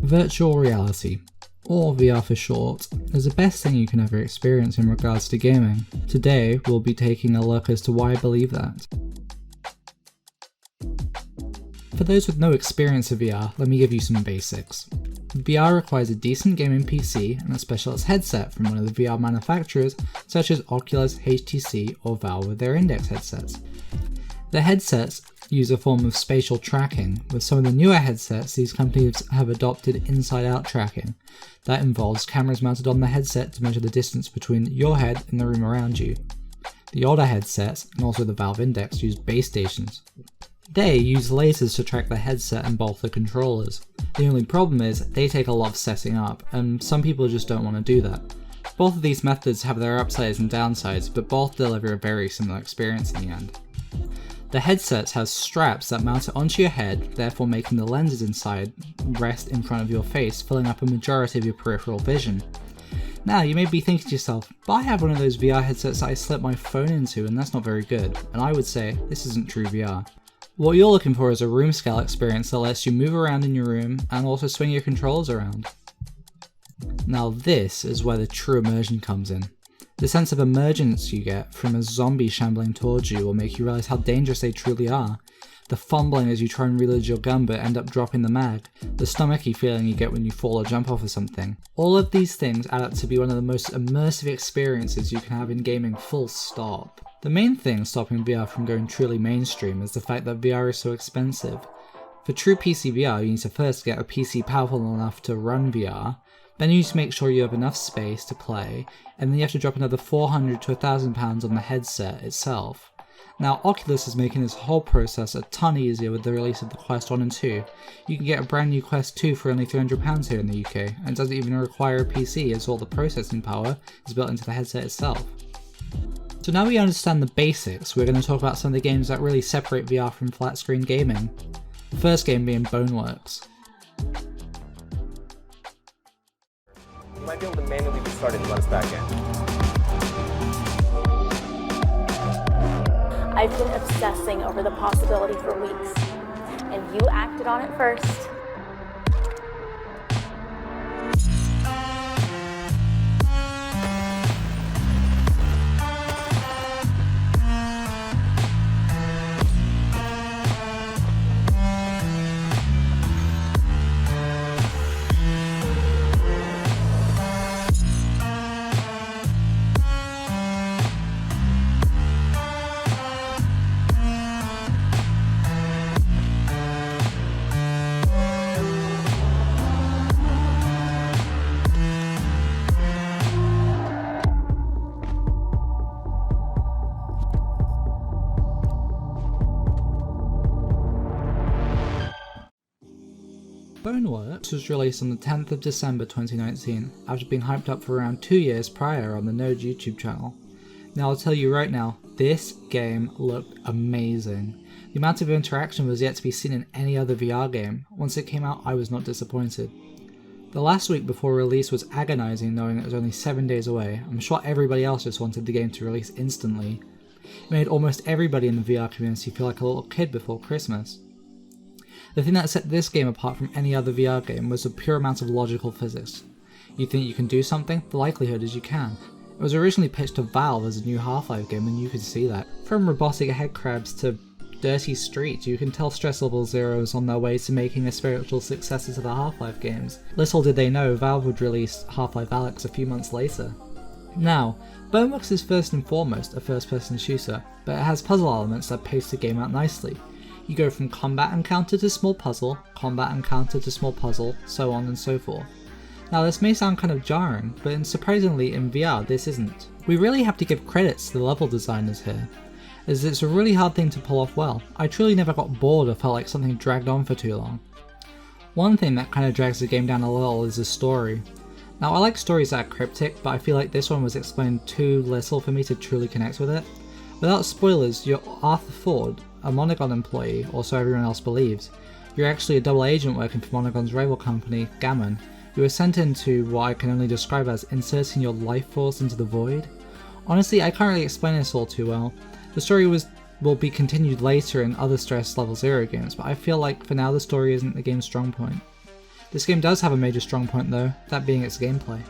Virtual reality, or VR for short, is the best thing you can ever experience in regards to gaming. Today, we'll be taking a look as to why I believe that. For those with no experience of VR, let me give you some basics. VR requires a decent gaming PC and a specialist headset from one of the VR manufacturers such as Oculus, HTC, or Valve with their Index headsets. The headsets use a form of spatial tracking. With some of the newer headsets, these companies have adopted inside-out tracking. That involves cameras mounted on the headset to measure the distance between your head and the room around you. The older headsets, and also the Valve Index, use base stations. They use lasers to track the headset and both the controllers. The only problem is, they take a lot of setting up, and some people just don't want to do that. Both of these methods have their upsides and downsides, but both deliver a very similar experience in the end. The headsets have straps that mount it onto your head, therefore making the lenses inside rest in front of your face, filling up a majority of your peripheral vision. Now, you may be thinking to yourself, but I have one of those VR headsets that I slip my phone into and that's not very good, and I would say, this isn't true VR. What you're looking for is a room scale experience that lets you move around in your room and also swing your controllers around. Now this is where the true immersion comes in. The sense of emergence you get from a zombie shambling towards you will make you realise how dangerous they truly are. The fumbling as you try and reload your gun but end up dropping the mag. The stomachy feeling you get when you fall or jump off of something. All of these things add up to be one of the most immersive experiences you can have in gaming, full stop. The main thing stopping VR from going truly mainstream is the fact that VR is so expensive. For true PC VR, you need to first get a PC powerful enough to run VR, then you need to make sure you have enough space to play, and then you have to drop another £400 to £1,000 on the headset itself. Now, Oculus is making this whole process a ton easier with the release of the Quest 1 and 2. You can get a brand new Quest 2 for only £300 here in the UK, and it doesn't even require a PC as all the processing power is built into the headset itself. So now we understand the basics, we're going to talk about some of the games that really separate VR from flat screen gaming. The first game being Boneworks. You might be able to manually restart it and let us back in. I've been obsessing over the possibility for weeks, and you acted on it first. Boneworks was released on the 10th of December 2019, after being hyped up for around 2 years prior on the Node YouTube channel. Now I'll tell you right now, this game looked amazing. The amount of interaction was yet to be seen in any other VR game. Once it came out, I was not disappointed. The last week before release was agonising knowing it was only 7 days away. I'm sure everybody else just wanted the game to release instantly. It made almost everybody in the VR community feel like a little kid before Christmas. The thing that set this game apart from any other VR game was the pure amount of logical physics. You think you can do something? The likelihood is you can. It was originally pitched to Valve as a new Half-Life game, and you could see that. From robotic head crabs to dirty streets, you can tell Stress Level 0 is on their way to making a spiritual successor to the Half-Life games. Little did they know, Valve would release Half-Life Alyx a few months later. Now, Boneworks is first and foremost a first-person shooter, but it has puzzle elements that pace the game out nicely. You go from combat encounter to small puzzle, combat encounter to small puzzle, so on and so forth. Now this may sound kind of jarring, but surprisingly in VR this isn't. We really have to give credits to the level designers here, as it's a really hard thing to pull off well. I truly never got bored or felt like something dragged on for too long. One thing that kind of drags the game down a little is the story. Now I like stories that are cryptic, but I feel like this one was explained too little for me to truly connect with it. Without spoilers, you're Arthur Ford, a Monogon employee, or so everyone else believes. You're actually a double agent working for Monogon's rival company, Gammon. You were sent into what I can only describe as inserting your life force into the void. Honestly, I can't really explain this all too well. The story will be continued later in other Stress Level 0 games, but I feel like for now the story isn't the game's strong point. This game does have a major strong point though, that being its gameplay.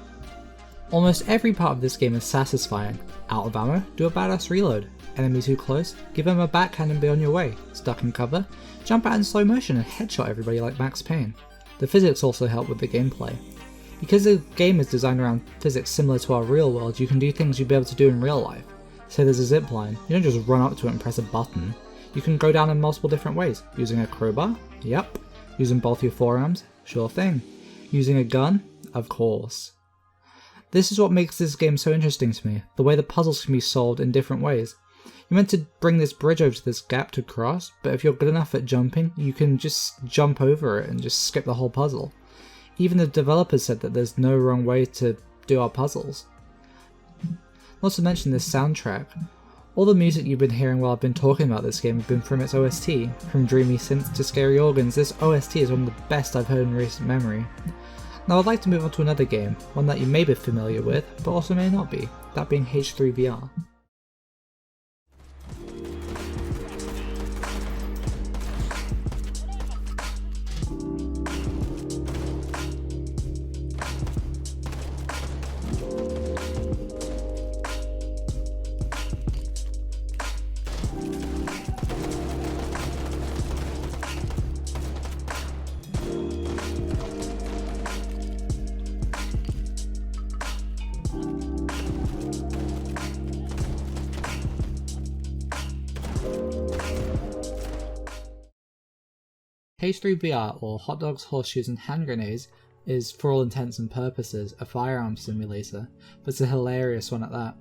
Almost every part of this game is satisfying. Out of ammo? Do a badass reload. Enemy too close? Give them a backhand and be on your way. Stuck in cover? Jump out in slow motion and headshot everybody like Max Payne. The physics also help with the gameplay. Because the game is designed around physics similar to our real world, you can do things you'd be able to do in real life. Say there's a zip line, you don't just run up to it and press a button. You can go down in multiple different ways. Using a crowbar? Yep. Using both your forearms? Sure thing. Using a gun? Of course. This is what makes this game so interesting to me, the way the puzzles can be solved in different ways. You're meant to bring this bridge over to this gap to cross, but if you're good enough at jumping, you can just jump over it and just skip the whole puzzle. Even the developers said that there's no wrong way to do our puzzles. Not to mention this soundtrack. All the music you've been hearing while I've been talking about this game have been from its OST. From dreamy synths to scary organs, this OST is one of the best I've heard in recent memory. Now I'd like to move on to another game, one that you may be familiar with, but also may not be, that being H3VR. H3VR, or Hot Dogs, Horseshoes and Hand Grenades, is, for all intents and purposes, a firearms simulator, but it's a hilarious one at that.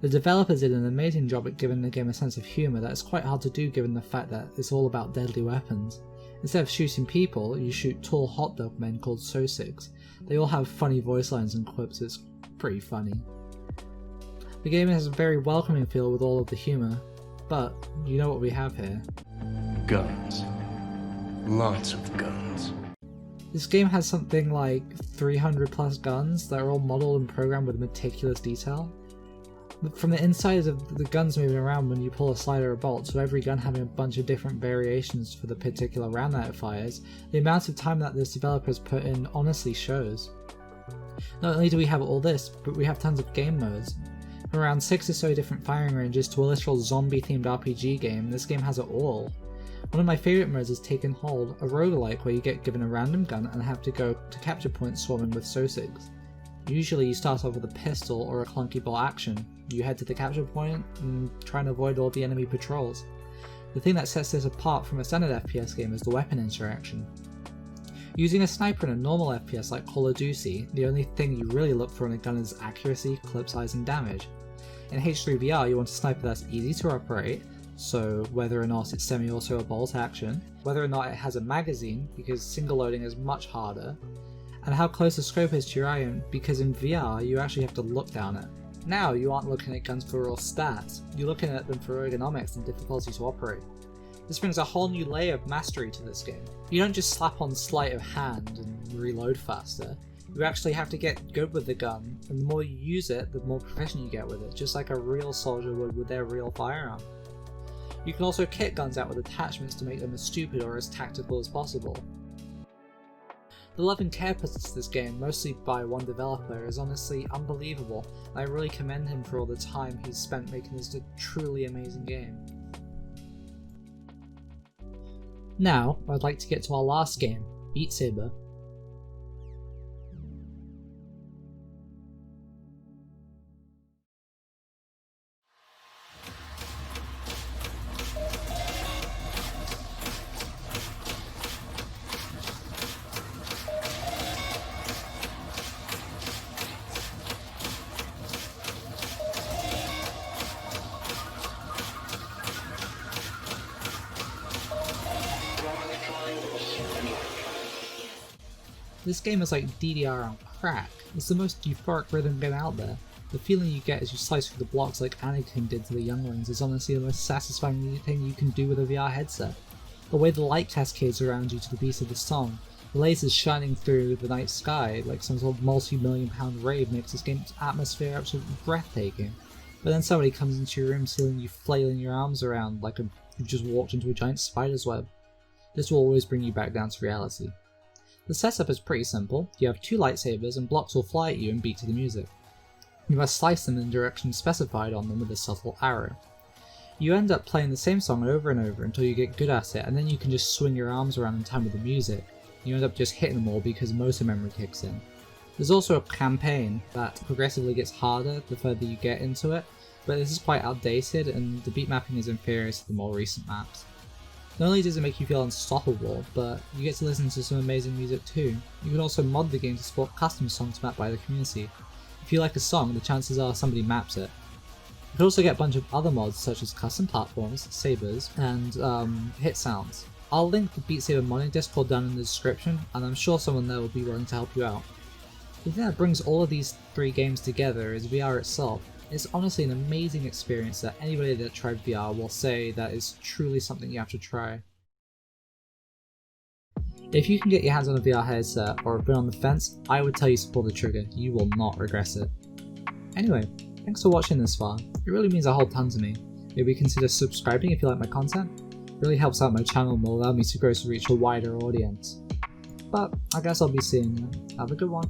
The developers did an amazing job at giving the game a sense of humour that is quite hard to do given the fact that it's all about deadly weapons. Instead of shooting people, you shoot tall hot dog men called Sosigs. They all have funny voice lines and quips, it's pretty funny. The game has a very welcoming feel with all of the humour, but you know what we have here. Guns. Lots of guns. This game has something like 300 plus guns that are all modeled and programmed with meticulous detail. From the insides of the guns moving around when you pull a slider or bolt, so every gun having a bunch of different variations for the particular round that it fires, the amount of time that this developer has put in honestly shows. Not only do we have all this, but we have tons of game modes. From around 6 or so different firing ranges to a literal zombie themed RPG game, this game has it all. One of my favourite modes is Taken Hold, a roguelike where you get given a random gun and have to go to capture points swarming with Sosigs. Usually you start off with a pistol or a clunky bolt action. You head to the capture point and try and avoid all the enemy patrols. The thing that sets this apart from a standard FPS game is the weapon interaction. Using a sniper in a normal FPS like Call of Duty, the only thing you really look for in a gun is accuracy, clip size and damage. In H3VR you want a sniper that's easy to operate, so whether or not it's semi-auto or bolt action, whether or not it has a magazine, because single loading is much harder, and how close the scope is to your eye, because in VR you actually have to look down it. Now you aren't looking at guns for raw stats, you're looking at them for ergonomics and difficulty to operate. This brings a whole new layer of mastery to this game. You don't just slap on sleight of hand and reload faster, you actually have to get good with the gun, and the more you use it, the more proficient you get with it, just like a real soldier would with their real firearm. You can also kit guns out with attachments to make them as stupid or as tactical as possible. The love and care put into this game, mostly by one developer, is honestly unbelievable, and I really commend him for all the time he's spent making this a truly amazing game. Now, I'd like to get to our last game, Beat Saber. This game is like DDR on crack. It's the most euphoric rhythm game out there. The feeling you get as you slice through the blocks like Anakin did to the younglings is honestly the most satisfying thing you can do with a VR headset. The way the light cascades around you to the beat of the song, the lasers shining through the night sky like some sort of multi-million pound rave makes this game's atmosphere absolutely breathtaking. But then somebody comes into your room seeing you flailing your arms around like you've just walked into a giant spider's web. This will always bring you back down to reality. The setup is pretty simple. You have two lightsabers and blocks will fly at you and beat to the music. You must slice them in the direction specified on them with a subtle arrow. You end up playing the same song over and over until you get good at it, and then you can just swing your arms around in time with the music. You end up just hitting them all because motor memory kicks in. There's also a campaign that progressively gets harder the further you get into it, but this is quite outdated and the beat mapping is inferior to the more recent maps. Not only does it make you feel unstoppable, but you get to listen to some amazing music too. You can also mod the game to support custom songs mapped by the community. If you like a song, the chances are somebody maps it. You can also get a bunch of other mods such as custom platforms, sabers, and hit sounds. I'll link the Beat Saber modding Discord down in the description, and I'm sure someone there will be willing to help you out. The thing that brings all of these three games together is VR itself. It's honestly an amazing experience that anybody that tried VR will say that is truly something you have to try. If you can get your hands on a VR headset or have been on the fence, I would tell you to pull the trigger, you will not regret it. Anyway, thanks for watching this far, it really means a whole ton to me. Maybe consider subscribing if you like my content, it really helps out my channel and will allow me to grow to reach a wider audience. But I guess I'll be seeing you, have a good one.